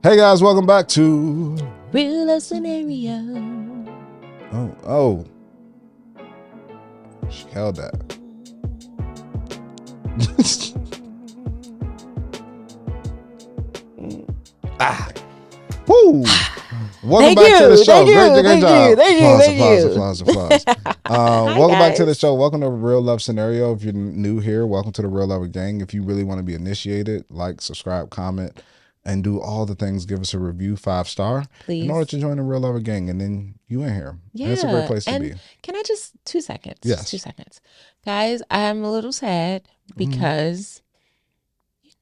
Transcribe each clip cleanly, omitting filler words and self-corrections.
Hey guys, welcome back to Real Love Scenario. Oh. She held that. Woo! Welcome back to the show. Great job. Applause. Welcome back to the show. Welcome to Real Love Scenario. If you're new here, welcome to the Real Love Gang. If you really want to be initiated, like, subscribe, comment, and do all the things. Give us a review, 5-star, Please. in order to join the Real Love Gang. And then you in here. Yeah. And it's a great place to be. Can I just 2 seconds? Yes. 2 seconds. Guys, I'm a little sad because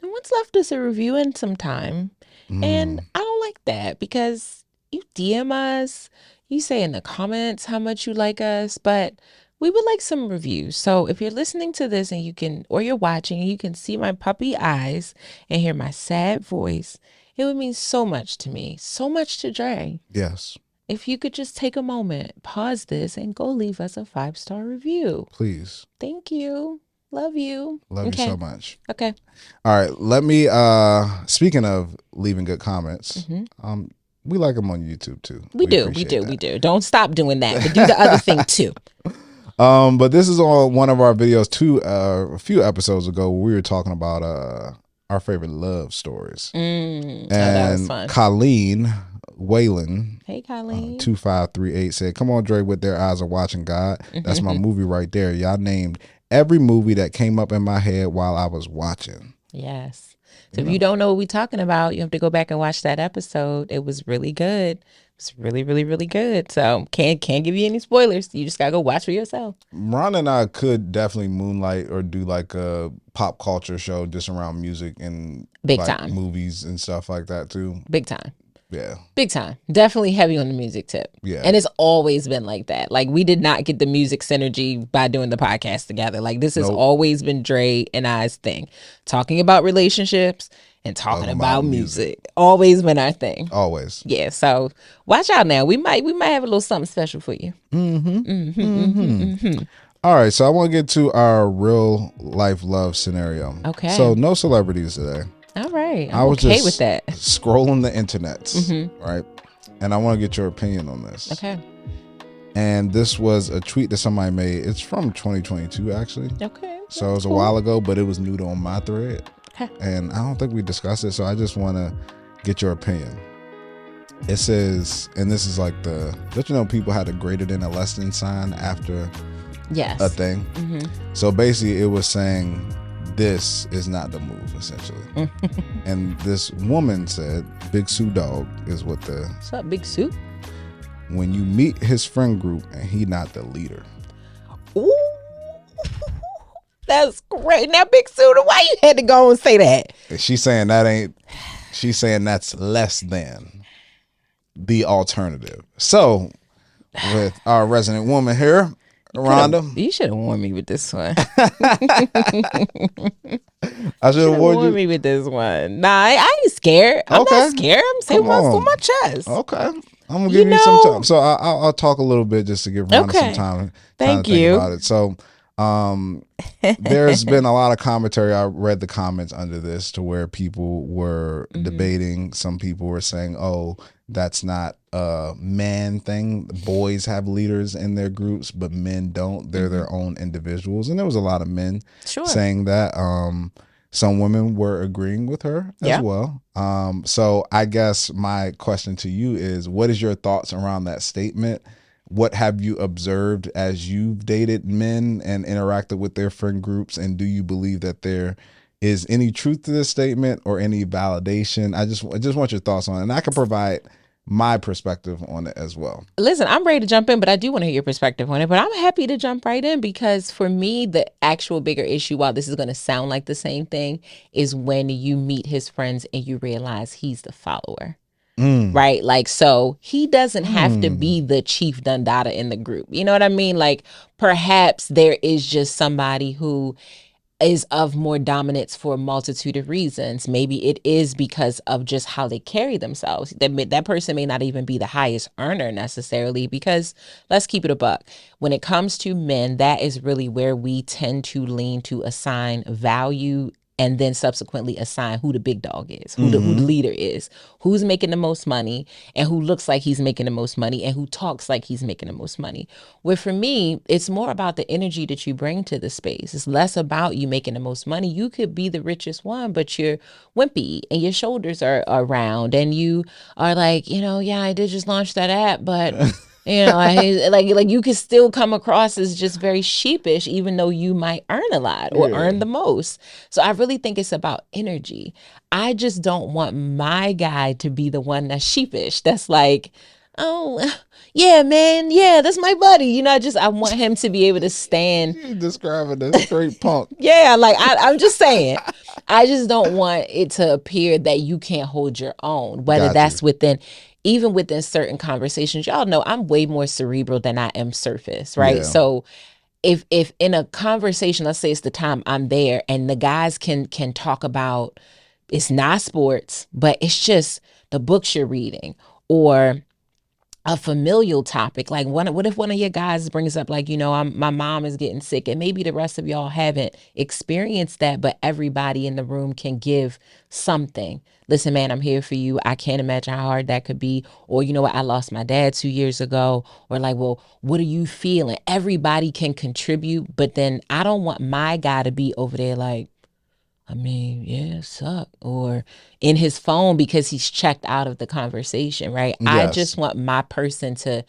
no one's left us a review in some time. And I don't like that because you DM us, you say in the comments how much you like us, but we would like some reviews. So if you're listening to this and you can, or you're watching and you can see my puppy eyes and hear my sad voice, it would mean so much to me, so much to Dre. Yes. If you could just take a moment, pause this, and go leave us a 5-star review. Please. Thank you. Love you. Love you so much. Okay. All right. Let me, speaking of leaving good comments, we like them on YouTube too. We do. Don't stop doing that, but do the other thing too. But this is on one of our videos a few episodes ago where we were talking about our favorite love stories. And that was fun. Colleen Whalen, Hey, Colleen. 2538 said, "Come on, Dre, with their eyes are watching God. That's my movie right there. Y'all named every movie that came up in my head while I was watching." Yes. So if you don't know what we're talking about, you have to go back and watch that episode. It was really good. It's really, really, really good. So can't give you any spoilers. You just gotta go watch for yourself. Ron and I could definitely moonlight or do like a pop culture show just around music and Big like time movies and stuff like that too. Big time. Yeah. Big time. Definitely heavy on the music tip. Yeah. And it's always been like that. Like, we did not get the music synergy by doing the podcast together. Like, this has always been Dre and I's thing. Talking about relationships and talking about music. Always been our thing. Always. Yeah. So watch out now. We might have a little something special for you. All right. So I want to get to our real life love scenario. Okay. So no celebrities today. All right. I was okay just with that. Scrolling the internets, right? And I want to get your opinion on this. Okay. And this was a tweet that somebody made. It's from 2022, actually. Okay. So it was a while ago, but it was new on my thread. Okay. And I don't think we discussed it, so I just want to get your opinion. It says, and this is like don't you know people had a greater than a less than sign after a thing? So basically it was saying, this is not the move, essentially. And this woman said, Big Sue Dog is what What's up, Big Sue? When you meet his friend group and he not the leader. Ooh. That's great. Now, Big Sue, why you had to go and say that? She's saying that's less than the alternative. So, with our resident woman here, Rhonda. You should have warned me with this one. I should have warned me with this one. Nah, I ain't scared. I'm not scared. I'm saying what's on my chest. Okay. I'm going to give you some time. So I'll talk a little bit just to give Rhonda some time. Thank to you. Think about it. So there's been a lot of commentary. I read the comments under this to where people were debating. Some people were saying, oh, that's not a man thing. Boys have leaders in their groups, but men don't. They're their own individuals. And there was a lot of men saying that. Some women were agreeing with her as well. So I guess my question to you is, what is your thoughts around that statement? What have you observed as you've dated men and interacted with their friend groups? And do you believe that there is any truth to this statement or any validation? I just want your thoughts on it. And I can provide my perspective on it as well. Listen, I'm ready to jump in, but I do want to hear your perspective on it. But I'm happy to jump right in because for me, the actual bigger issue, while this is going to sound like the same thing, is when you meet his friends and you realize he's the follower. Right? Like, so he doesn't have to be the chief Dundada in the group. You know what I mean? Like, perhaps there is just somebody who is of more dominance for a multitude of reasons. Maybe it is because of just how they carry themselves. That person may not even be the highest earner necessarily, because let's keep it a buck. When it comes to men, that is really where we tend to lean to assign value and then subsequently assign who the big dog is, who the leader is, who's making the most money, and who looks like he's making the most money, and who talks like he's making the most money. Where for me, it's more about the energy that you bring to the space. It's less about you making the most money. You could be the richest one, but you're wimpy and your shoulders are round, and you are like, yeah, I did just launch that app, but like you could still come across as just very sheepish, even though you might earn a lot or earn the most. So I really think it's about energy. I just don't want my guy to be the one that's sheepish. That's like, oh yeah, man, yeah, that's my buddy. I want him to be able to stand. You describing a straight punk. Yeah, like I'm just saying. I just don't want it to appear that you can't hold your own, whether that's even within certain conversations. Y'all know I'm way more cerebral than I am surface, right? Yeah. So if in a conversation, let's say it's the time I'm there and the guys can talk about, it's not sports, but it's just the books you're reading or a familial topic. Like what if one of your guys brings up like, my mom is getting sick, and maybe the rest of y'all haven't experienced that, but everybody in the room can give something. Listen, man, I'm here for you. I can't imagine how hard that could be. Or, you know what, I lost my dad 2 years ago. Or like, well, what are you feeling? Everybody can contribute, but then I don't want my guy to be over there like, I mean, yeah, it sucked. Or in his phone because he's checked out of the conversation, right? Yes. I just want my person to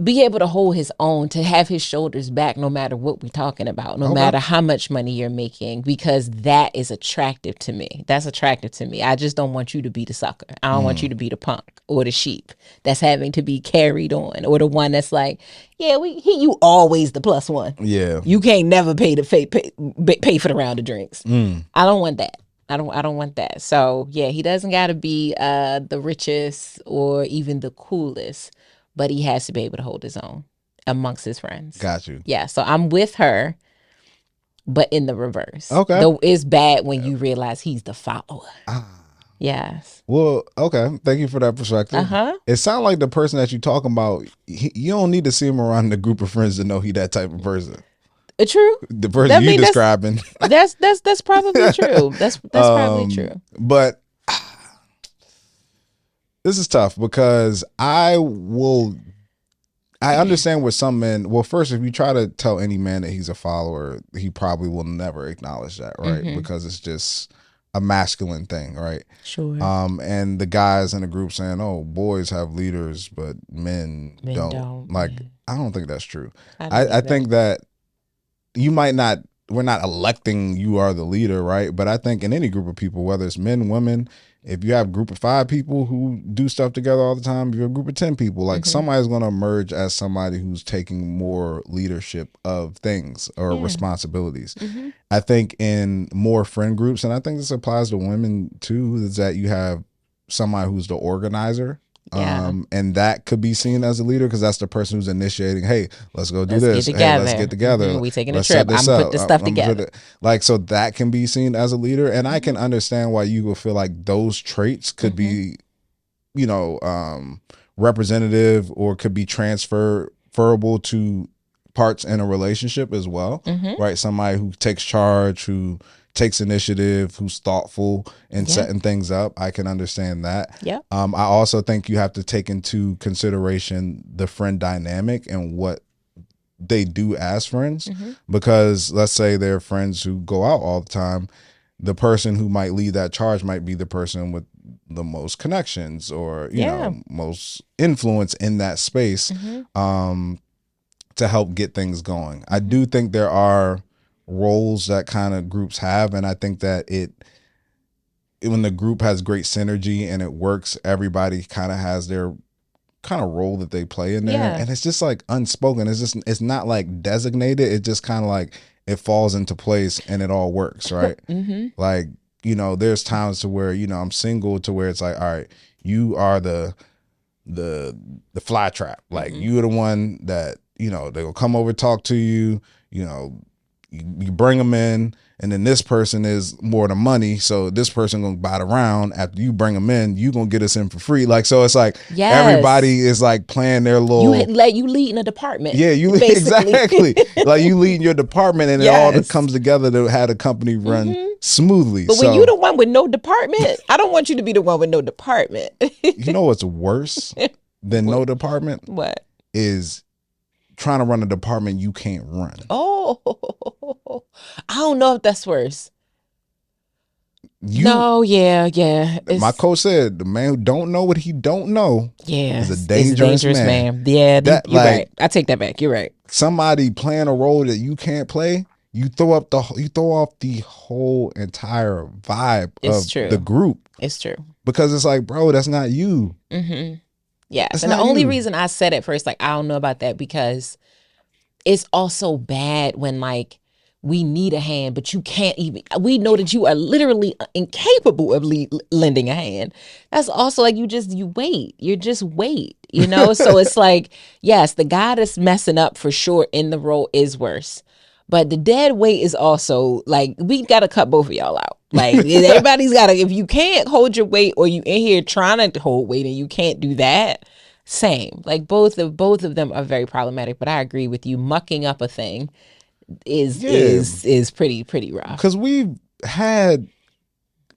be able to hold his own, to have his shoulders back no matter what we're talking about, no matter how much money you're making, because that is attractive to me. That's attractive to me. I just don't want you to be the sucker. I don't want you to be the punk or the sheep that's having to be carried on, or the one that's like, yeah, you always the plus one. Yeah. You can't never pay for the round of drinks. I don't want that. I don't want that. So yeah, he doesn't got to be the richest or even the coolest, but he has to be able to hold his own amongst his friends. Got you. Yeah, so I'm with her, but in the reverse. Okay. Though it's bad when you realize he's the follower. Yes. Well, okay. Thank you for that perspective. It sounds like the person that you're talking about, you don't need to see him around the group of friends to know he that type of person. True. The person you describing. That's probably true. That's probably true. But this is tough because I understand where some men, well, first, if you try to tell any man that he's a follower, he probably will never acknowledge that, right? Because it's just a masculine thing, right? Sure. And the guys in the group saying, oh, boys have leaders, but men don't. Like, I don't think that's true. I think that we're not electing you are the leader, right? But I think in any group of people, whether it's men, women, if you have a group of 5 people who do stuff together all the time, if you're a group of 10 people, like somebody's going to emerge as somebody who's taking more leadership of things or responsibilities. I think in more friend groups, and I think this applies to women too, is that you have somebody who's the organizer. And that could be seen as a leader because that's the person who's initiating, hey, let's go do this. Hey, let's get together. We taking a trip. I'm put this stuff together. Like, so that can be seen as a leader. And I can understand why you will feel like those traits could be, representative or could be transferable to parts in a relationship as well, right? Somebody who takes charge, who takes initiative, who's thoughtful in setting things up. I can understand that. Yeah. I also think you have to take into consideration the friend dynamic and what they do as friends, because let's say they're friends who go out all the time. The person who might lead that charge might be the person with the most connections or, you know, most influence in that space to help get things going. I do think there are roles that kind of groups have, and I think that when the group has great synergy and it works, everybody kind of has their kind of role that they play in there, and it's just like unspoken. It's not like designated. It just kind of like it falls into place and it all works, right? Like, there's times to where I'm single, to where it's like, all right, you are the fly trap. Like you're the one that they'll come over, talk to you, you bring them in, and then this person is more the money, so this person gonna buy the round. After you bring them in, you gonna get us in for free. Like, so it's like everybody is like playing their little. You lead in a department. Yeah, you basically. Exactly. Like you lead in your department, and it all comes together to have the company run smoothly. But when you the one with no department, I don't want you to be the one with no department. You know what's worse than no department? What? Is trying to run a department you can't run. Oh, I don't know if that's worse. Yeah. My coach said the man who don't know what he don't know is a dangerous man. Yeah, you're right. I take that back. You're right. Somebody playing a role that you can't play, you throw off the whole entire vibe of the group. It's true. Because it's like, bro, that's not you. Mm-hmm. Yes. And the only reason I said at first, like, I don't know about that, because it's also bad when, like, we need a hand, but you can't even, we know that you are literally incapable of lending a hand. That's also like, you just wait. You know? So it's like, yes, the guy that's messing up for sure in the role is worse. But the dead weight is also like, we got to cut both of y'all out. Like, everybody's got to, if you can't hold your weight, or you in here trying to hold weight and you can't do that, same. Like, both of them are very problematic. But I agree with you. Mucking up a thing is pretty rough. Because we've had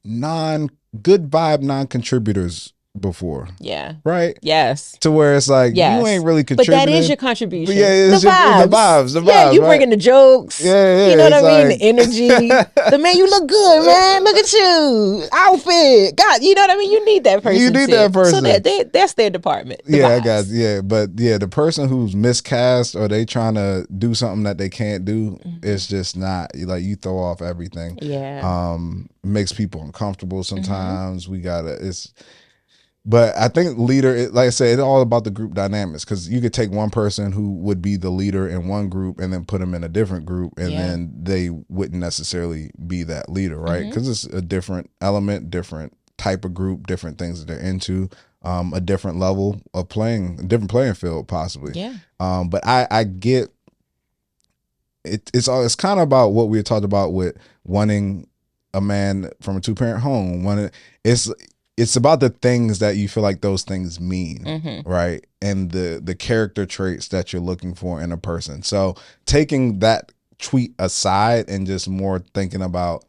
good vibe non-contributors before. Yeah. Right? Yes. To where it's like, you ain't really contributing. But that is your contribution. But yeah, the vibes. Yeah, you bringing the jokes. Yeah. You know what I mean? Like, the energy. The man, you look good, man. Look at you. Outfit. God, you know what I mean? You need that person. You need that person. So that's their department. I guess. Yeah. But yeah, the person who's miscast, or they trying to do something that they can't do, it's just not, like, you throw off everything. Yeah. Makes people uncomfortable sometimes. But I think leader, like I said, it's all about the group dynamics, because you could take one person who would be the leader in one group and then put them in a different group, and then they wouldn't necessarily be that leader, right? Because it's a different element, different type of group, different things that they're into, a different level of playing, a different playing field possibly. Yeah. But I get it. It's kind of about what we had talked about with wanting a man from a 2-parent home. It's about the things that you feel like those things mean, right? And the character traits that you're looking for in a person. So taking that tweet aside and just more thinking about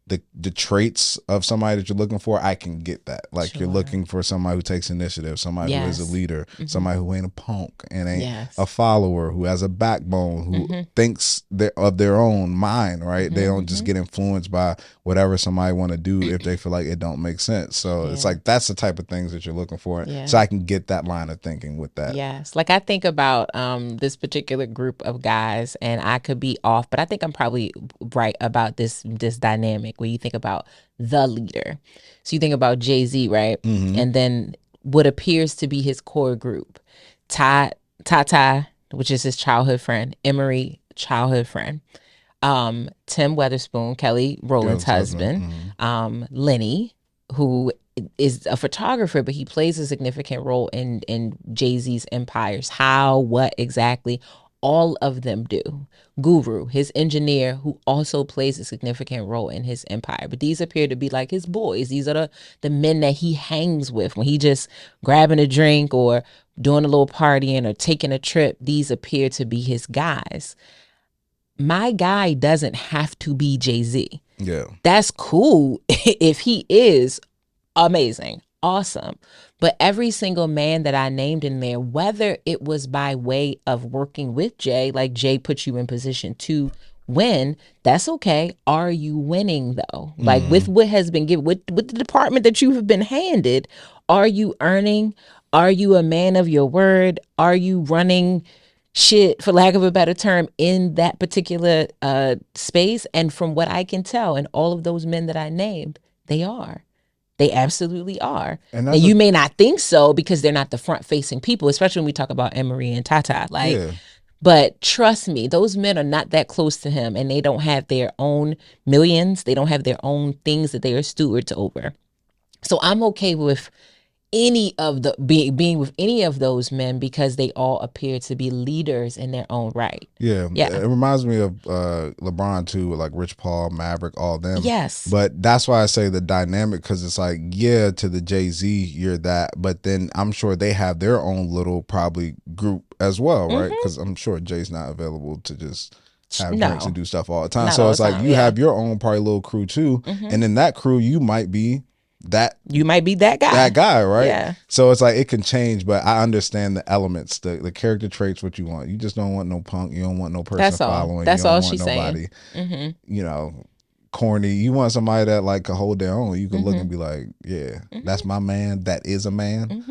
the traits of somebody that you're looking for, I can get that. Like, you're looking for somebody who takes initiative, somebody who is a leader, somebody who ain't a punk and ain't a follower, who has a backbone, who thinks of their own mind, right? They don't just get influenced by whatever somebody want to do if they feel like it don't make sense. So it's like, that's the type of things that you're looking for. So I can get that line of thinking with that. Yes. Like, I think about this particular group of guys, and I could be off, but I think I'm probably right about this dynamic where you think about the leader. So you think about Jay-Z, right? And then what appears to be his core group. Ty, which is his childhood friend. Emery, childhood friend. Tim Weatherspoon, Kelly Rowland's husband. Lenny, who is a photographer, but he plays a significant role in Jay-Z's empires. How, what exactly? All of them do. Guru, his engineer, who also plays a significant role in his empire. But these appear to be like his boys. These are the men that he hangs with when he just grabbing a drink or doing a little partying or taking a trip. These appear to be his guys. My guy doesn't have to be Jay-Z. Yeah. That's cool if he is amazing, awesome. But every single man that I named in there, whether it was by way of working with Jay, like Jay put you in position to win, that's okay. Are you winning though? Like, with what has been given, with the department that you have been handed, are you earning? Are you a man of your word? Are you running shit, for lack of a better term, in that particular space? And from what I can tell, and all of those men that I named, they are. They absolutely are. And you may not think so because they're not the front-facing people, especially when we talk about Emery and Tata. But trust me, those men are not that close to him, and they don't have their own millions. They don't have their own things that they are stewards over. So I'm okay with any of the being with any of those men because they all appear to be leaders in their own right. Yeah, Yeah. it reminds me of LeBron too, with like Rich Paul, Maverick, all them. Yes. But that's why I say the dynamic, because it's like, yeah, to the Jay-Z, you're that, but then I'm sure they have their own little probably group as well, right? Because I'm sure Jay's not available to just have drinks and do stuff all the time. Not So all it's the like time, you yeah. have your own probably little crew too, and in that crew you might be that guy, right? Yeah. So it's like it can change, but I understand the elements, the character traits, what you want. You just don't want no punk, you don't want no person That's all. following, That's you don't all want she's nobody saying. you know, corny. You want somebody that like can hold their own. You can look and be like, yeah, that's my man, that is a man.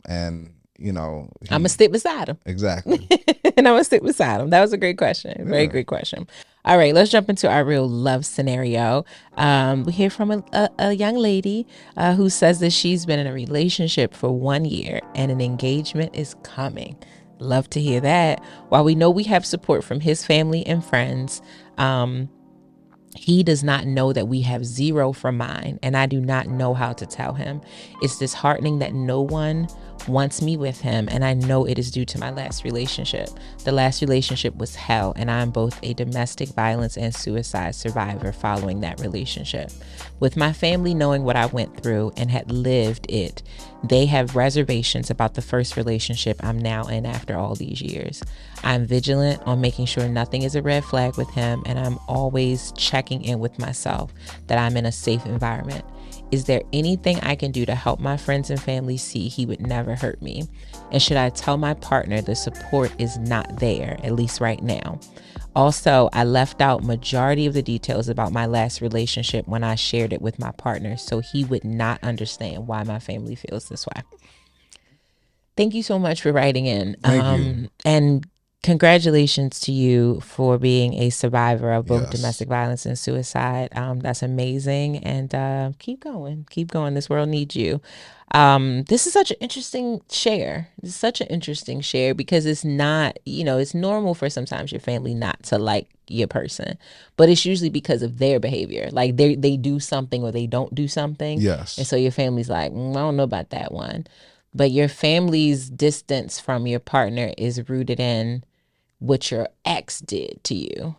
And you know, I'm gonna stick beside him. Exactly. And I'm gonna stick beside him. That was a great question. Very great question. All right, let's jump into our real love scenario. We hear from a young lady who says that she's been in a relationship for 1 year and an engagement is coming. Love to hear that. While we know we have support from his family and friends, he does not know that we have zero from mine, and I do not know how to tell him. It's disheartening that no one wants me with him, and I know it is due to my last relationship. The last relationship was hell, and I'm both a domestic violence and suicide survivor following that relationship. With my family knowing what I went through and had lived it, they have reservations about the first relationship I'm now in after all these years. I'm vigilant on making sure nothing is a red flag with him, and I'm always checking in with myself that I'm in a safe environment. Is there anything I can do to help my friends and family see he would never hurt me? And should I tell my partner the support is not there, at least right now? Also, I left out majority of the details about my last relationship when I shared it with my partner, so he would not understand why my family feels this way. Thank you so much for writing in. Thank you. And congratulations to you for being a survivor of both domestic violence and suicide. That's amazing. And keep going. Keep going. This world needs you. This is such an interesting share. It's such an interesting share because it's not, it's normal for sometimes your family not to like your person, but it's usually because of their behavior. Like they do something or they don't do something. Yes. And so your family's like, I don't know about that one. But your family's distance from your partner is rooted in what your ex did to you,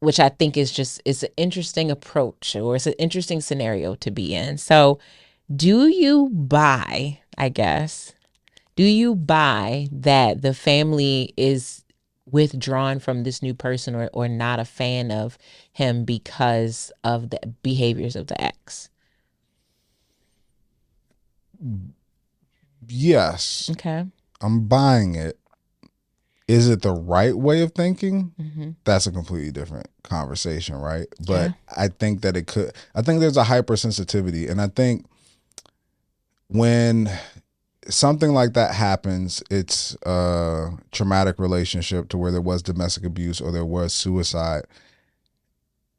which I think it's an interesting approach, or it's an interesting scenario to be in. So do you buy that the family is withdrawn from this new person or not a fan of him because of the behaviors of the ex? Yes. Okay. I'm buying it. Is it the right way of thinking? That's a completely different conversation, right? But I think that I think there's a hypersensitivity. And I think when something like that happens, it's a traumatic relationship to where there was domestic abuse or there was suicide.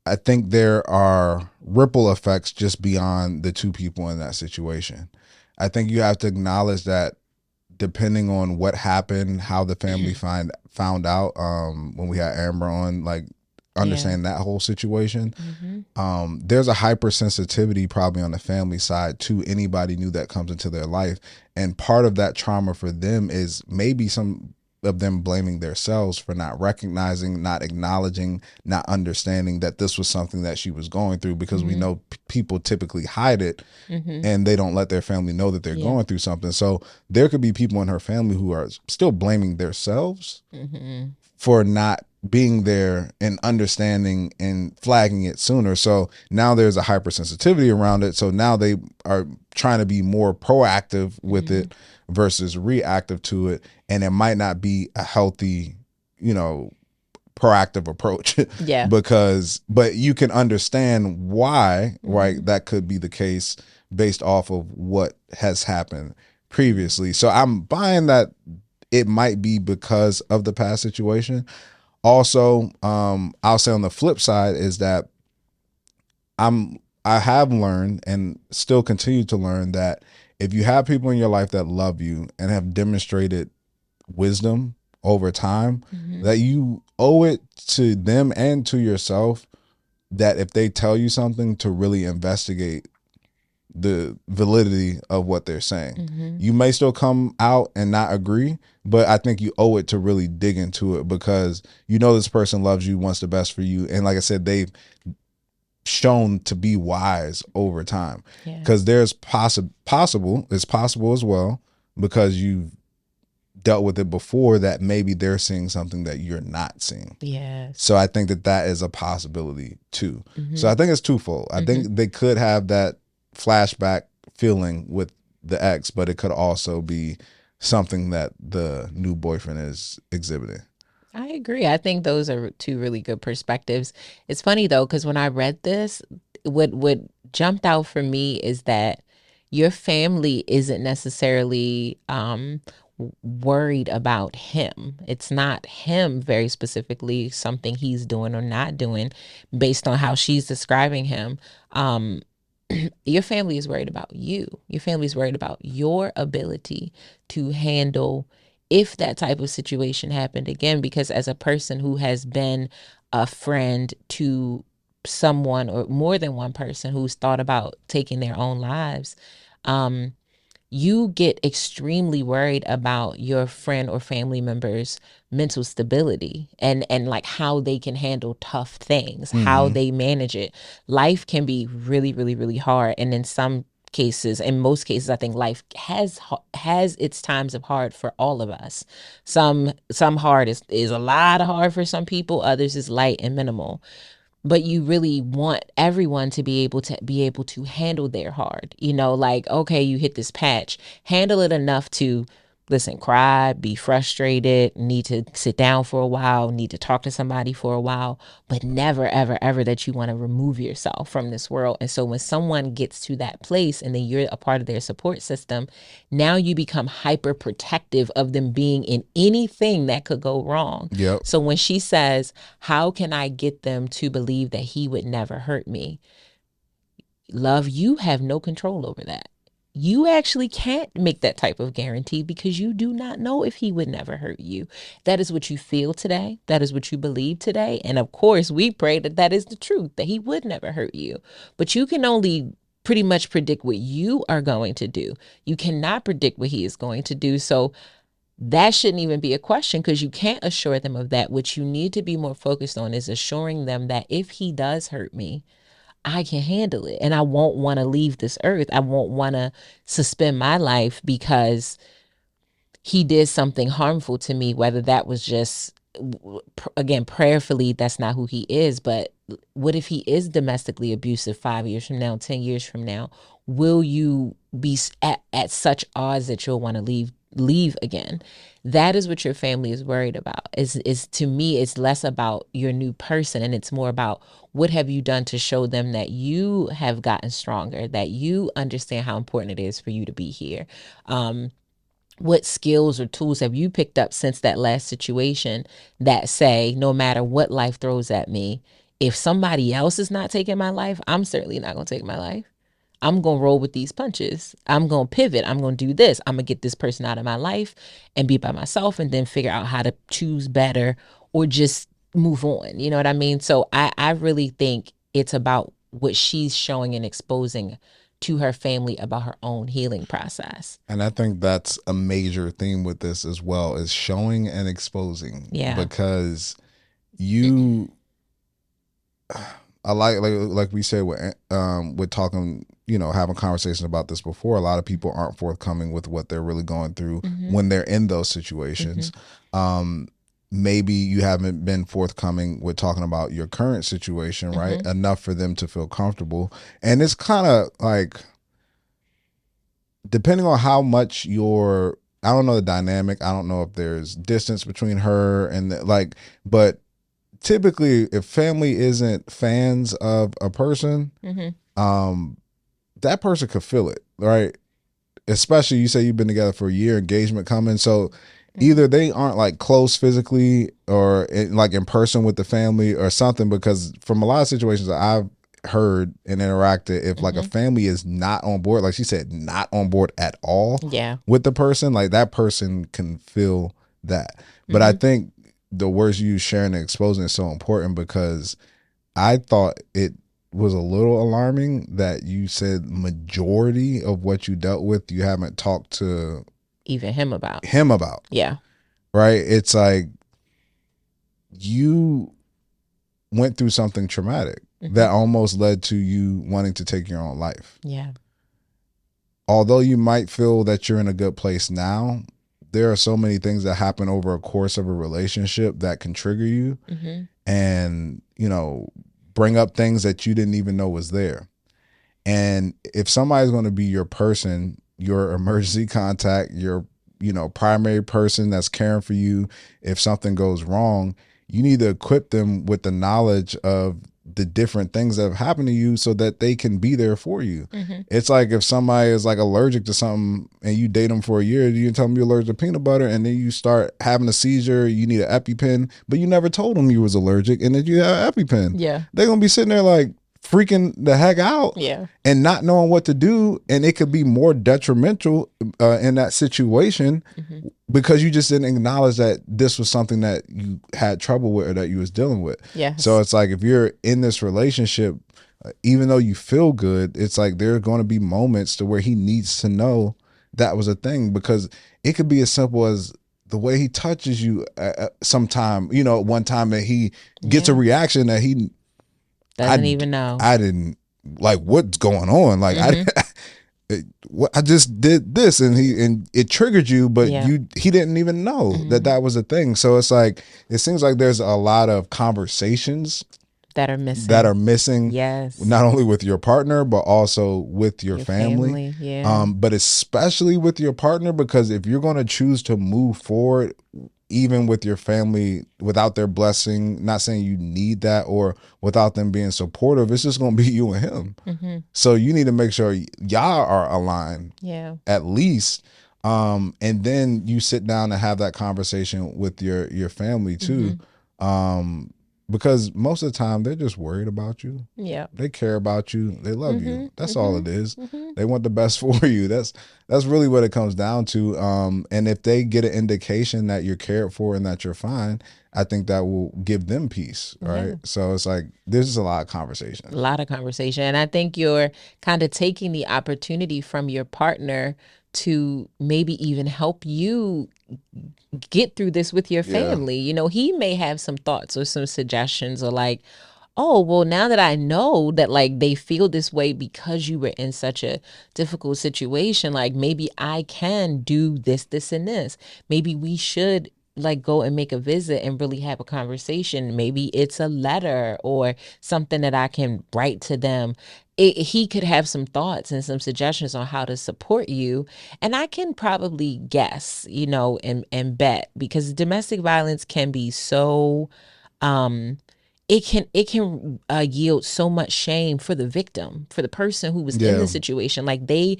I think there are ripple effects just beyond the two people in that situation. I think you have to acknowledge that depending on what happened, how the family found out, when we had Amber on, like understand that whole situation. There's a hypersensitivity probably on the family side to anybody new that comes into their life. And part of that trauma for them is maybe some of them blaming themselves for not recognizing, not acknowledging, not understanding that this was something that she was going through, because we know people typically hide it and they don't let their family know that they're going through something. So there could be people in her family who are still blaming themselves for not being there and understanding and flagging it sooner. So now there's a hypersensitivity around it. So now they are trying to be more proactive with it versus reactive to it. And it might not be a healthy, proactive approach. Yeah. But you can understand why, right? That could be the case based off of what has happened previously. So I'm buying that it might be because of the past situation. Also, I'll say on the flip side is that I have learned and still continue to learn that if you have people in your life that love you and have demonstrated wisdom over time, that you owe it to them and to yourself that if they tell you something, to really investigate the validity of what they're saying. Mm-hmm. You may still come out and not agree, but I think you owe it to really dig into it, because you know this person loves you, wants the best for you, and like I said, they've shown to be wise over time. Yeah. Because there's possible as well, because you've dealt with it before, that maybe they're seeing something that you're not seeing. Yes. So I think that is a possibility too. Mm-hmm. So I think it's twofold. I think they could have that flashback feeling with the ex, but it could also be something that the new boyfriend is exhibiting. I agree. I think those are two really good perspectives. It's funny though, because when I read this, what jumped out for me is that your family isn't necessarily worried about him. It's not him very specifically, something he's doing or not doing based on how she's describing him. Your family is worried about you. Your family is worried about your ability to handle if that type of situation happened again, because as a person who has been a friend to someone or more than one person who's thought about taking their own lives, you get extremely worried about your friend or family member's mental stability and like how they can handle tough things, how they manage it. Life can be really, really, really hard, and in most cases, I think life has its times of hard for all of us. Some hard is a lot of hard for some people. Others is light and minimal. But you really want everyone to be able to handle their hard. Like, okay, you hit this patch, handle it enough to listen, cry, be frustrated, need to sit down for a while, need to talk to somebody for a while, but never, ever, ever that you want to remove yourself from this world. And so when someone gets to that place and then you're a part of their support system, now you become hyper protective of them being in anything that could go wrong. Yep. So when she says, how can I get them to believe that he would never hurt me? Love, you have no control over that. You actually can't make that type of guarantee because you do not know if he would never hurt you. That is what you feel today. That is what you believe today. And of course, we pray that that is the truth, that he would never hurt you. But you can only pretty much predict what you are going to do. You cannot predict what he is going to do. So that shouldn't even be a question, because you can't assure them of that. What you need to be more focused on is assuring them that if he does hurt me, I can handle it, and I won't want to leave this earth. I won't want to suspend my life because he did something harmful to me, whether that was just, again, prayerfully, that's not who he is. But what if he is domestically abusive 5 years from now, 10 years from now? Will you be at such odds that you'll want to leave again? That is what your family is worried about. Is to me, it's less about your new person, and it's more about what have you done to show them that you have gotten stronger, that you understand how important it is for you to be here. What skills or tools have you picked up since that last situation that say, no matter what life throws at me, if somebody else is not taking my life, I'm certainly not going to take my life. I'm going to roll with these punches. I'm going to pivot. I'm going to do this. I'm going to get this person out of my life and be by myself, and then figure out how to choose better or just move on. You know what I mean? So I really think it's about what she's showing and exposing to her family about her own healing process. And I think that's a major theme with this as well, is showing and exposing. Yeah. Because you, I like we said with talking, having conversations about this before, a lot of people aren't forthcoming with what they're really going through when they're in those situations. Maybe you haven't been forthcoming with talking about your current situation, right? Enough for them to feel comfortable. And it's kind of like, depending on how much I don't know the dynamic. I don't know if there's distance between her and but typically if family isn't fans of a person, that person could feel it, right? Especially, you say you've been together for a year, engagement coming. So either they aren't like close physically or in person with the family or something, because from a lot of situations that I've heard and interacted, if like a family is not on board, like she said, not on board at all with the person, like that person can feel that. But I think the words you sharing and exposing is so important, because I thought it was a little alarming that you said majority of what you dealt with you haven't talked to even him about. Yeah. Right? It's like you went through something traumatic that almost led to you wanting to take your own life. Yeah. Although you might feel that you're in a good place now, there are so many things that happen over a course of a relationship that can trigger you and, you know, bring up things that you didn't even know was there. And if somebody's going to be your person, your emergency contact, your, you know, primary person that's caring for you, if something goes wrong, you need to equip them with the knowledge of the different things that have happened to you so that they can be there for you. It's like if somebody is like allergic to something and you date them for a year, you tell them you're allergic to peanut butter, and then you start having a seizure, you need an EpiPen, but you never told them you was allergic and that you have an EpiPen. Yeah. They're going to be sitting there like freaking the heck out and not knowing what to do. And it could be more detrimental in that situation because you just didn't acknowledge that this was something that you had trouble with or that you was dealing with. So it's like, if you're in this relationship, even though you feel good, it's like there are going to be moments to where he needs to know that was a thing, because it could be as simple as the way he touches you sometime, you know, one time that he gets a reaction that he doesn't even know. I didn't like what's going on. Like I just did this and it triggered you, but he didn't even know that was a thing. So it's like, it seems like there's a lot of conversations that are missing. Yes. Not only with your partner, but also with your family. Yeah. But especially with your partner, because if you're going to choose to move forward, even with your family, without their blessing, not saying you need that, or without them being supportive, it's just going to be you and him. So you need to make sure y'all are aligned, at least. And then you sit down and have that conversation with your family too. Because most of the time they're just worried about you. Yeah. They care about you. They love you. That's all it is. They want the best for you. That's really what it comes down to. And if they get an indication that you're cared for and that you're fine, I think that will give them peace. Right. So it's like, there's just a lot of conversation. A lot of conversation. And I think you're kind of taking the opportunity from your partner to maybe even help you get through this with your family. You know, he may have some thoughts or some suggestions, or like, oh, well, now that I know that like they feel this way because you were in such a difficult situation, like maybe I can do this, this, and this. Maybe we should like go and make a visit and really have a conversation. Maybe it's a letter or something that I can write to them. He could have some thoughts and some suggestions on how to support you. And I can probably guess, you know, and bet, because domestic violence can be so, it can yield so much shame for the victim, for the person who was in the situation. Like they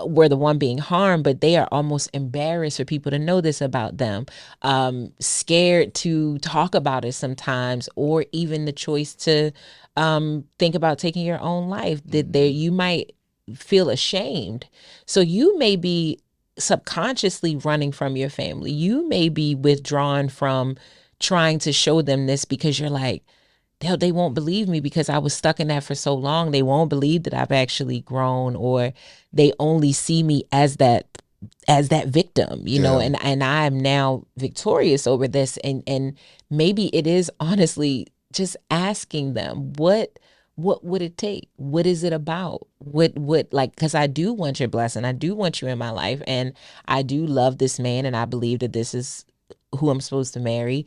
were the one being harmed, but they are almost embarrassed for people to know this about them, scared to talk about it sometimes, or even the choice to think about taking your own life. That you might feel ashamed. So you may be subconsciously running from your family. You may be withdrawn from trying to show them this because you're like, they won't believe me because I was stuck in that for so long. They won't believe that I've actually grown, or they only see me as that victim, you know, and I am now victorious over this. And maybe it is honestly just asking them, what would it take? What is it about? What like, because I do want your blessing. I do want you in my life, and I do love this man, and I believe that this is who I'm supposed to marry.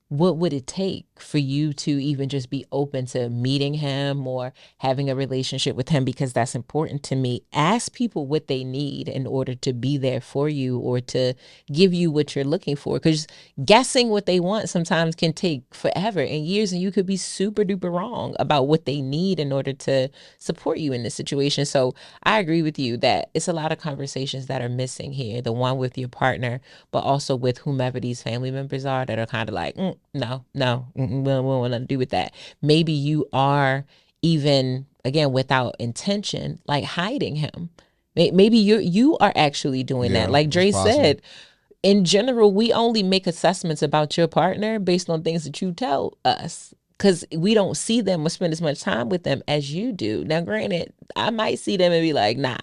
What would it take for you to even just be open to meeting him or having a relationship with him? Because that's important to me. Ask people what they need in order to be there for you or to give you what you're looking for. Because guessing what they want sometimes can take forever and years, and you could be super duper wrong about what they need in order to support you in this situation. So I agree with you that it's a lot of conversations that are missing here. The one with your partner, but also with whomever these family members are that are kind of like, no, we don't want nothing to do with that. Maybe you are even, again, without intention, like hiding him. Maybe you are actually doing that. Like Dre said, in general, we only make assessments about your partner based on things that you tell us. because we don't see them or spend as much time with them as you do. Now, granted, I might see them and be like, nah,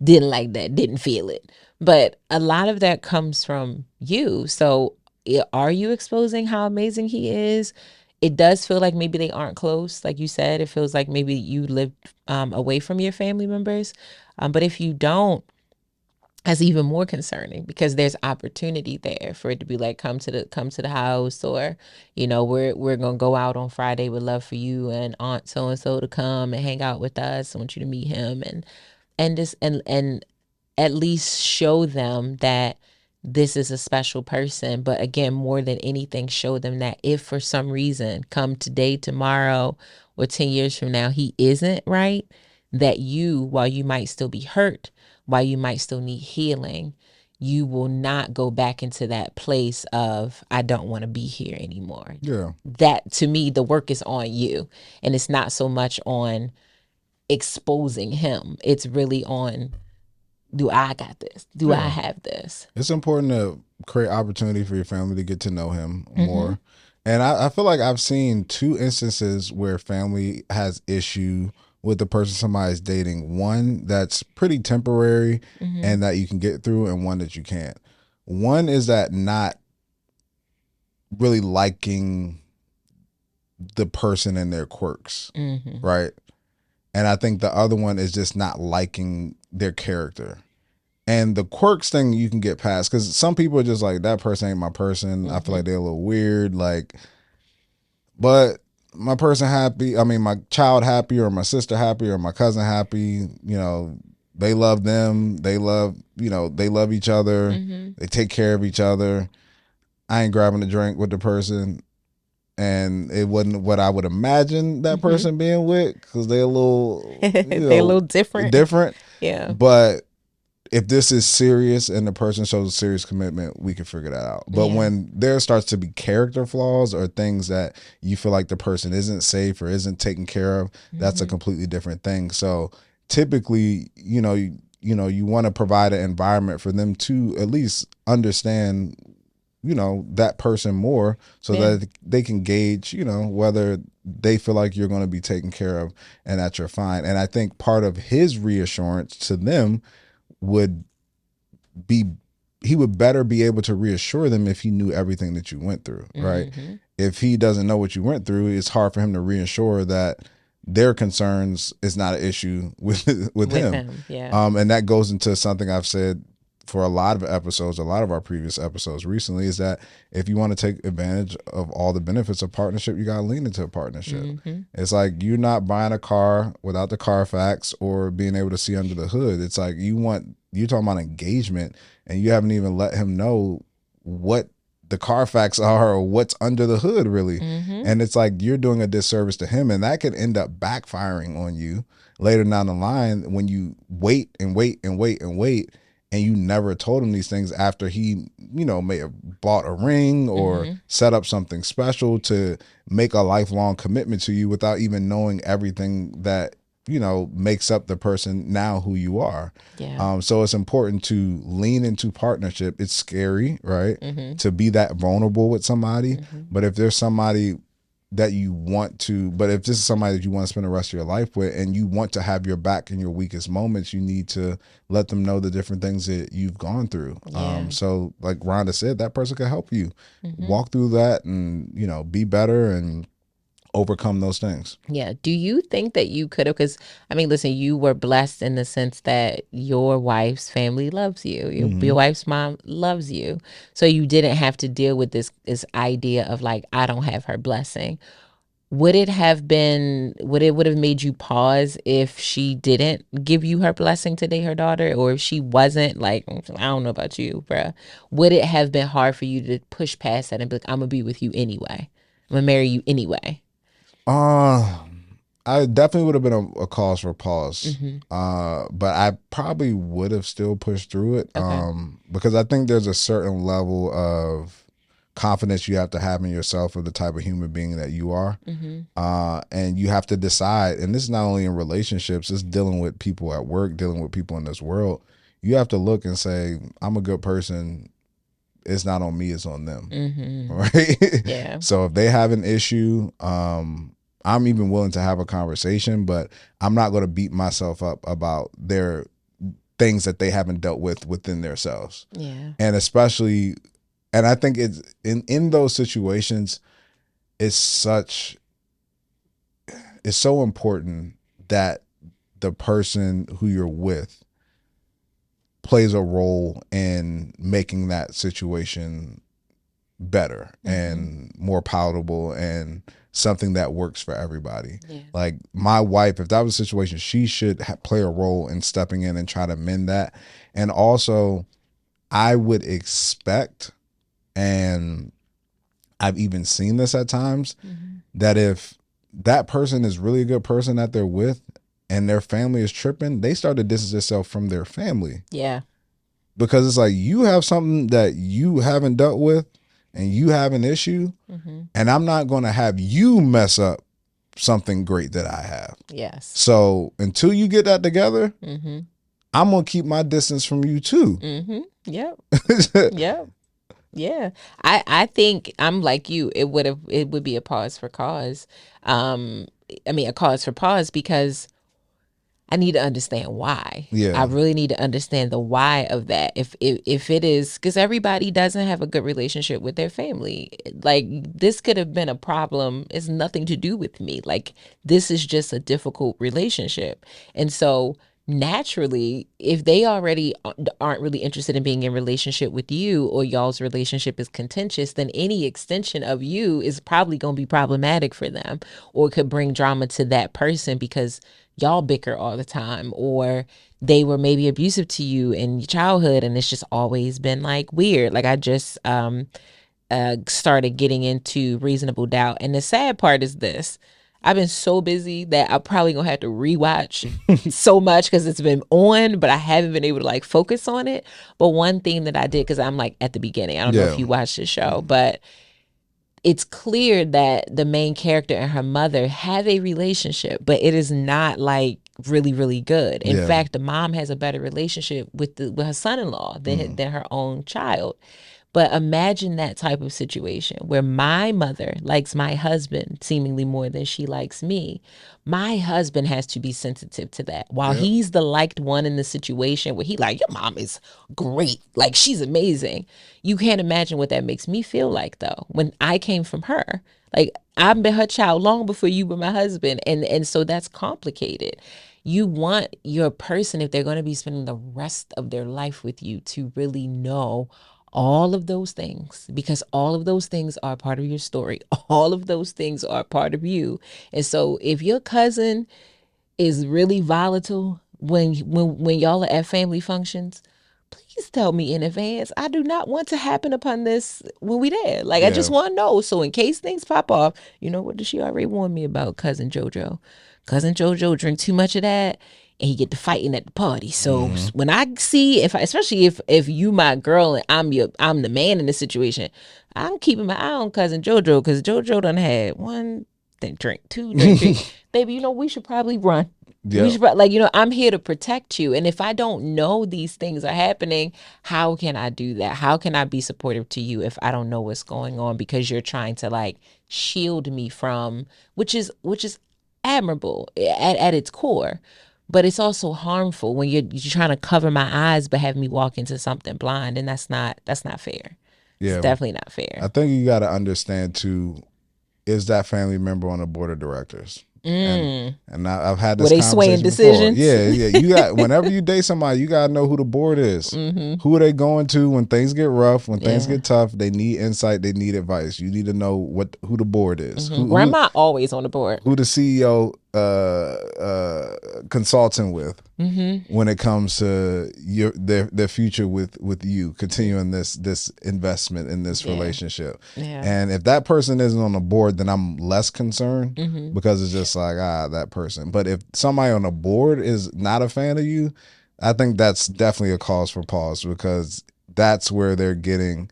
didn't like that, didn't feel it. But a lot of that comes from you. So are you exposing how amazing he is? It does feel like maybe they aren't close. Like you said, it feels like maybe you live away from your family members. But if you don't, that's even more concerning because there's opportunity there for it to be like come to the house, or we're gonna go out on Friday, would love for you and aunt so and so to come and hang out with us. I want you to meet him and just and at least show them that this is a special person. But again, more than anything, show them that if for some reason come today, tomorrow, or 10 years from now he isn't right, that you, while you might still be hurt, while you might still need healing, you will not go back into that place of I don't want to be here anymore. Yeah. That, to me, the work is on you, and it's not so much on exposing him. It's really on, do I got this? Do I have this? It's important to create opportunity for your family to get to know him more. And I feel like I've seen two instances where family has issue with the person somebody's dating. One that's pretty temporary and that you can get through, and one that you can't. One is that not really liking the person and their quirks, right? And I think the other one is just not liking their character. And the quirks thing you can get past, because some people are just like, that person ain't my person. I feel like they're a little weird. Like, but my person happy, I mean, my child happy, or my sister happy, or my cousin happy, they love them. They love, they love each other. They take care of each other. I ain't grabbing a drink with the person. And it wasn't what I would imagine that person being with, because they're a little, they're a little different. Yeah. But if this is serious and the person shows a serious commitment, we can figure that out. But when there starts to be character flaws or things that you feel like the person isn't safe or isn't taken care of, that's a completely different thing. So typically, you want to provide an environment for them to at least understand, that person more, so that they can gauge, whether they feel like you're going to be taken care of and that you're fine. And I think part of his reassurance to them would be, he would better be able to reassure them if he knew everything that you went through, right? If he doesn't know what you went through, it's hard for him to reassure that their concerns is not an issue with him. Yeah. And that goes into something I've said for a lot of episodes, a lot of our previous episodes recently, is that if you want to take advantage of all the benefits of partnership, you got to lean into a partnership. It's like, you're not buying a car without the Carfax or being able to see under the hood. It's like, you're talking about engagement, and you haven't even let him know what the Carfax are or what's under the hood, really. And it's like, you're doing a disservice to him, and that could end up backfiring on you later down the line when you wait and wait and wait and wait, and you never told him these things after he, may have bought a ring or set up something special to make a lifelong commitment to you without even knowing everything that, makes up the person now who you are. Yeah. So it's important to lean into partnership. It's scary, right? To be that vulnerable with somebody. But if there's somebody that you want to, but if this is somebody that you want to spend the rest of your life with, and you want to have your back in your weakest moments, you need to let them know the different things that you've gone through. So like Rhonda said, that person can help you walk through that and, be better and overcome those things. Yeah. Do you think that you could have, because listen, you were blessed in the sense that your wife's family loves you. Your wife's mom loves you. So you didn't have to deal with this idea of like, I don't have her blessing. Would it have made you pause if she didn't give you her blessing to date her daughter, or if she wasn't, like, I don't know about you, bruh. Would it have been hard for you to push past that and be like, I'm gonna be with you anyway. I'm gonna marry you anyway? I definitely would have been a cause for pause. But I probably would have still pushed through it. Because I think there's a certain level of confidence you have to have in yourself, of the type of human being that you are. And you have to decide, and this is not only in relationships, it's dealing with people at work, dealing with people in this world. You have to look and say, I'm a good person it's not on me, it's on them. Mm-hmm. Right? Yeah. So if they have an issue, I'm even willing to have a conversation, but I'm not going to beat myself up about their things that they haven't dealt with within themselves. Yeah. And especially, and I think it's in those situations, it's so important that the person who you're with plays a role in making that situation better and more palatable and something that works for everybody. Yeah. Like my wife, if that was a situation, she should play a role in stepping in and try to mend that. And also, I would expect, and I've even seen this at times, that if that person is really a good person that they're with and their family is tripping, they start to distance themselves from their family. Yeah. Because it's like, you have something that you haven't dealt with and you have an issue, and I'm not going to have you mess up something great that I have. Yes. So until you get that together, I'm going to keep my distance from you too. Yep. Yep. Yeah. I think I'm like you. It would be a pause for cause. A cause for pause, because I need to understand why. Yeah. I really need to understand the why of that. If it is, because everybody doesn't have a good relationship with their family. Like, this could have been a problem. It's nothing to do with me. Like, this is just a difficult relationship. And so naturally, if they already aren't really interested in being in relationship with you, or y'all's relationship is contentious, then any extension of you is probably going to be problematic for them, or could bring drama to that person because y'all bicker all the time, or they were maybe abusive to you in your childhood and it's just always been like weird. Like, I just started getting into Reasonable Doubt, and the sad part is this: I've been so busy that I'm probably gonna have to rewatch so much because it's been on, but I haven't been able to like focus on it. But one thing that I did, because I'm like at the beginning, I don't know if you watched the show, but it's clear that the main character and her mother have a relationship, but it is not like really, really good. In fact, the mom has a better relationship with her son-in-law than her own child. But imagine that type of situation where my mother likes my husband seemingly more than she likes me. My husband has to be sensitive to that. While he's the liked one in the situation where he like, your mom is great, like she's amazing. You can't imagine what that makes me feel like, though, when I came from her. Like, I've been her child long before you were my husband. And so that's complicated. You want your person, if they're going to be spending the rest of their life with you, to really know all of those things, because all of those things are part of your story. All of those things are part of you. And so if your cousin is really volatile when y'all are at family functions, please tell me in advance. I do not want to happen upon this when we there. Like, I just want to know. So in case things pop off, you know what, she already warned me about cousin JoJo. Cousin JoJo drink too much of that, and he get to fighting at the party. So when I see, especially if you my girl and I'm the man in this situation, I'm keeping my eye on cousin JoJo, because JoJo done had one drink, two drink. Baby, we should probably run. We should, I'm here to protect you. And if I don't know these things are happening, how can I do that? How can I be supportive to you if I don't know what's going on? Because you're trying to like shield me from, which is admirable at its core. But it's also harmful when you're trying to cover my eyes but have me walk into something blind, and that's not fair. It's definitely not fair. I think you got to understand too, is that family member on the board of directors? And I've had this conversation swaying decisions? before. Yeah. You got, whenever you date somebody, you gotta know who the board is. Who are they going to when things get rough, when things get tough? They need insight. They need advice. You need to know who the board is. Grandma always on the board. Who the CEO consulting with when it comes to their future with you continuing this investment in this relationship. And if that person isn't on the board, then I'm less concerned, because it's just like, that person. But if somebody on the board is not a fan of you, I think that's definitely a cause for pause, because that's where they're getting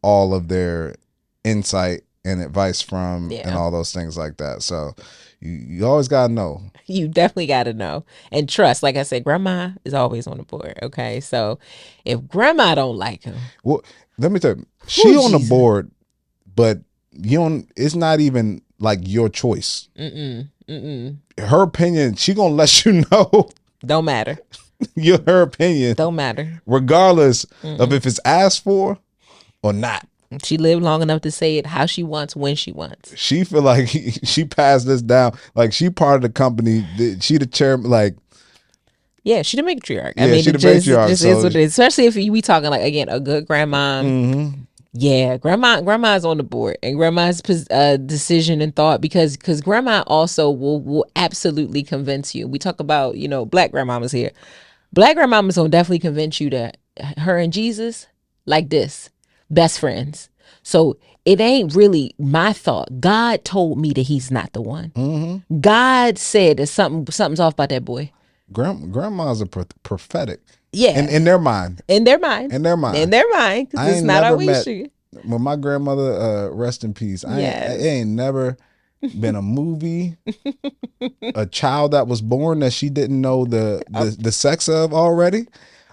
all of their insight and advice from and Yeah. all those things like that. So you always gotta know. You definitely got to know and trust. Like I said, grandma is always on the board. Okay. So if grandma don't like him, Well, let me tell you, she on the Jesus. board, but you don't. It's not even like your choice. Her opinion, she gonna let you know. Don't matter. Her opinion Don't matter. regardless of if it's asked for or not. She lived long enough to say it how she wants, when she wants. She feel like she passed this down. Like she part of the company. She the chairman. Like, yeah, she the matriarch. Yeah, I mean, she it the matriarch, just so- is what it is. Especially if we talking like, again, a good grandma. Yeah, grandma's on the board, and grandma's decision and thought, because grandma also will absolutely convince you. We talk about, black grandmamas here. Black grandmamas will definitely convince you that her and Jesus like this, best friends. So it ain't really my thought. God told me that he's not the one. God said that something's off about that boy. grandmas are prophetic. Yeah, In their mind. in their mind, In their mind. in their mind, I because it's ain't not never always met- true. When my grandmother, rest in peace. Yes. It ain't never been a movie, a child that was born that she didn't know the sex of already.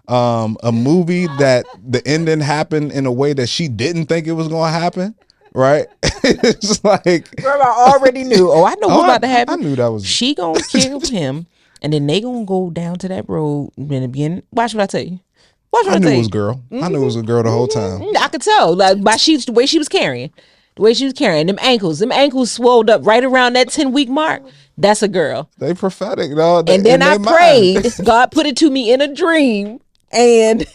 A movie that the ending happened in a way that she didn't think it was gonna happen. Right? It's like Grandma already knew. Oh, I know what's about to happen. I knew that was She gonna kill him, and then they gonna go down to that road in the beginning. Watch what I tell you. Watch what I I knew tell it you. was a girl. I knew it was a girl the whole time. I could tell, like, by the way she was carrying. The way she was carrying them ankles swelled up right around that 10-week mark. That's a girl. They prophetic, no. And then I prayed. God put it to me in a dream, and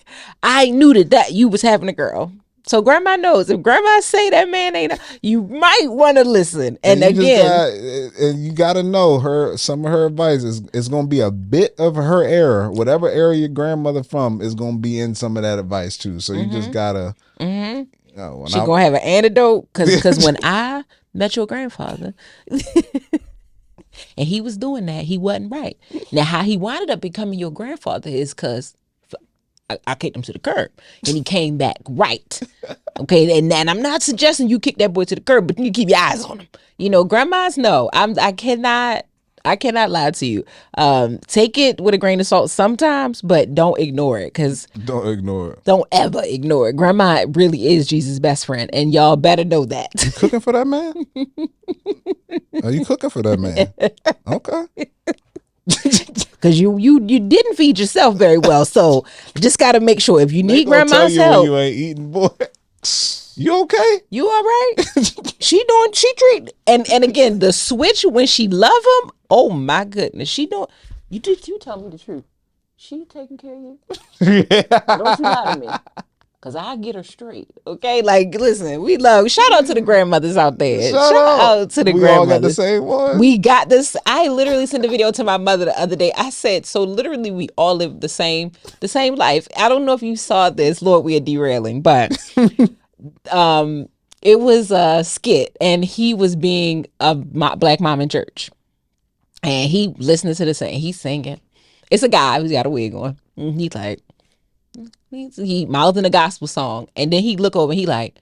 I knew that you was having a girl. So grandma knows. If grandma say that man ain't, you might want to listen. And you gotta know some of her advice is gonna be a bit of her era. Whatever era your grandmother from is gonna be in some of that advice too. So you just gotta. she gonna have an antidote, because when I met your grandfather, and he was doing that, he wasn't right. Now, how he wound up becoming your grandfather is because I kicked him to the curb, and he came back right. Okay, and I'm not suggesting you kick that boy to the curb, but you need to keep your eyes on him. Grandmas know. I cannot lie to you. Take it with a grain of salt sometimes, but don't ignore it, because Don't ignore it. don't ever ignore it. Grandma really is Jesus' best friend, and y'all better know that. You cooking for that man? Are you cooking for that man? Okay. Because you didn't feed yourself very well, so just got to make sure if you need Gonna tell grandma's you when help. you ain't eating, boy. You okay? You all right? She treat, and again, the switch when she love him. Oh my goodness, she doing. You tell me the truth. She taking care of you. Don't you lie to me, cause I get her straight. Okay, like, listen, we love. Shout out to the grandmothers out there. Shout out to the we grandmothers. all got the same one. We got this. I literally sent a video to my mother the other day. I said, so literally we all live the same life. I don't know if you saw this. Lord, we are derailing, but it was a skit, and he was being a black mom in church, and he listening to the singing. He's singing. It's a guy who's got a wig on. And he's like, he mouthing a gospel song, and then he look over and he like,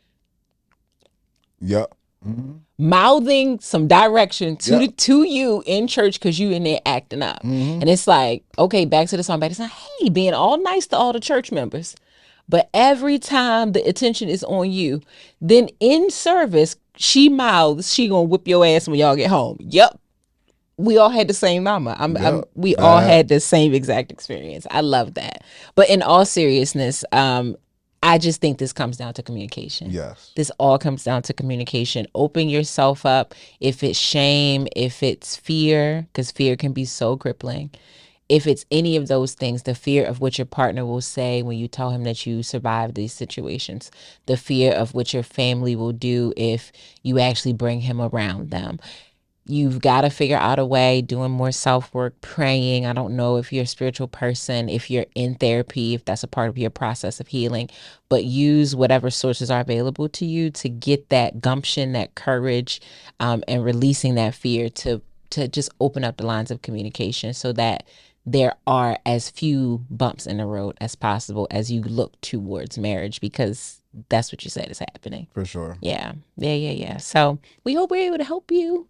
Yep. mouthing some direction to Yep. to you in church, because you in there acting up. And it's like, okay, back to the song, back to the song. Hey, being all nice to all the church members, but every time the attention is on you, then in service she mouths, she gonna whip your ass when y'all get home. Yep. We all had the same mama. We all had the same exact experience. I love that. But in all seriousness, I just think this comes down to communication. Yes. This all comes down to communication. Open yourself up. If it's shame, if it's fear, because fear can be so crippling. If it's any of those things, the fear of what your partner will say when you tell him that you survived these situations, the fear of what your family will do if you actually bring him around them. You've got to figure out a way, doing more self-work, praying. I don't know if you're a spiritual person, if you're in therapy, if that's a part of your process of healing, but use whatever sources are available to you to get that gumption, that courage, and releasing that fear to just open up the lines of communication so that there are as few bumps in the road as possible as you look towards marriage, because that's what you said is happening. For sure. Yeah. So we hope we're able to help you.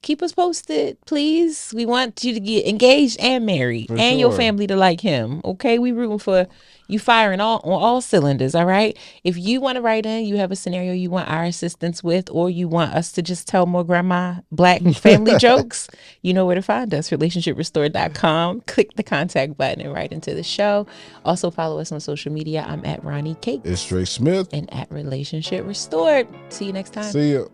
Keep us posted, please. We want you to get engaged and married, For and your sure. family to like him. Okay, we rooting for you, firing on all cylinders. All right. If you want to write in, you have a scenario you want our assistance with, or you want us to just tell more grandma black family jokes, you know where to find us. RelationshipRestored.com. Click the contact button and write into the show. Also follow us on social media. I'm at Ronnie Cakes. It's Dre Smith. And at Relationship Restored. See you next time. See ya.